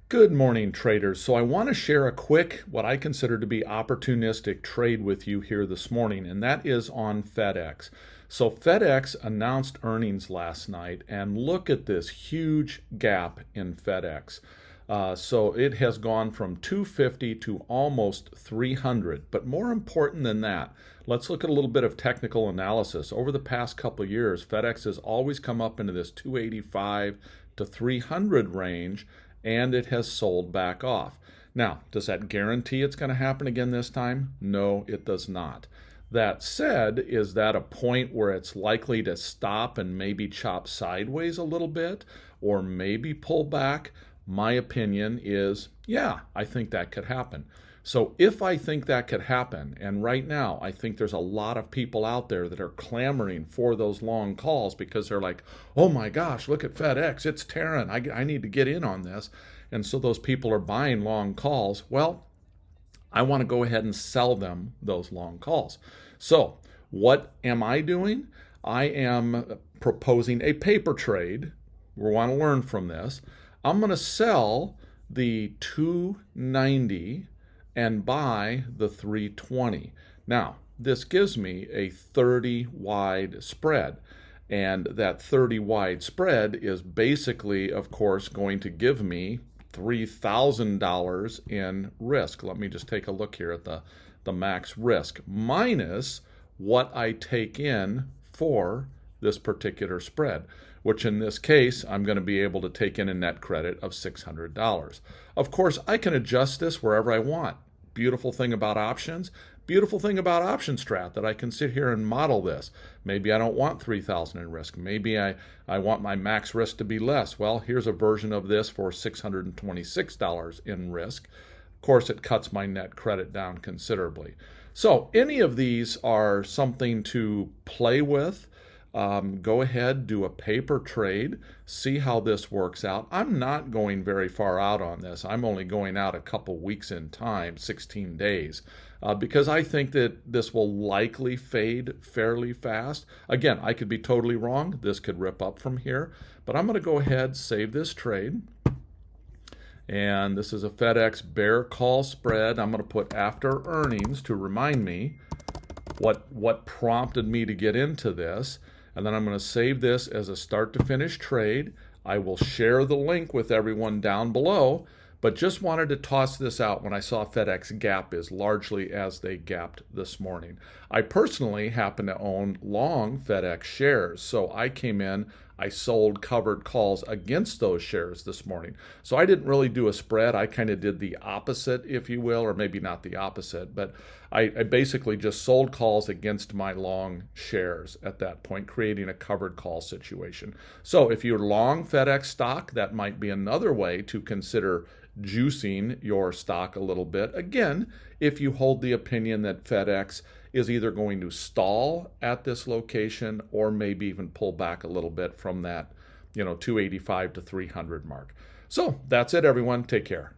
Good morning, traders. So I want to share a quick, what I consider to be opportunistic trade with you here this morning, and that is on FedEx. So FedEx announced earnings last night, and look at this huge gap in FedEx. So it has gone from 250 to almost 300. But more important than that, let's look at a little bit of technical analysis. Over the past couple of years, FedEx has always come up into this 285 to 300 range, and it has sold back off. Now, does that guarantee it's going to happen again this time? No, it does not. That said, is that a point where it's likely to stop and maybe chop sideways a little bit or maybe pull back? My opinion is, yeah, I think that could happen. So if I think that could happen, and right now I think there's a lot of people out there that are clamoring for those long calls because they're like, oh my gosh, look at FedEx, it's tearing, I need to get in on this. And so those people are buying long calls. Well, I want to go ahead and sell them those long calls. So what am I doing? I am proposing a paper trade. We want to learn from this. I'm going to sell the 290 and buy the 320. Now, this gives me a 30 wide spread. And that 30 wide spread is basically, of course, going to give me $3,000 in risk. Let me just take a look here at the max risk minus what I take in for this particular spread, which in this case, I'm going to be able to take in a net credit of $600. Of course, I can adjust this wherever I want. Beautiful thing about options, beautiful thing about OptionStrat that I can sit here and model this. Maybe I don't want 3,000 in risk. Maybe I want my max risk to be less. Well, here's a version of this for $626 in risk. Of course, it cuts my net credit down considerably. So any of these are something to play with. Go ahead, do a paper trade, see how this works out. I'm not going very far out on this. I'm only going out a couple weeks in time, 16 days, because I think that this will likely fade fairly fast. Again, I could be totally wrong. This could rip up from here, but I'm going to go ahead, save this trade. And this is a FedEx Bear Call Spread. I'm going to put after earnings to remind me what prompted me to get into this. And then I'm going to save this as a start to finish trade. I will share the link with everyone down below, but just wanted to toss this out when I saw FedEx gap as largely as they gapped this morning. I personally happen to own long FedEx shares, so I came in, I sold covered calls against those shares this morning. So I didn't really do a spread. I kind of did the opposite, if you will, or maybe not the opposite, but I basically just sold calls against my long shares at that point, creating a covered call situation. So if you're long FedEx stock, that might be another way to consider juicing your stock a little bit. Again, if you hold the opinion that FedEx is either going to stall at this location or maybe even pull back a little bit from that, 285 to 300 mark. So that's it, everyone. Take care.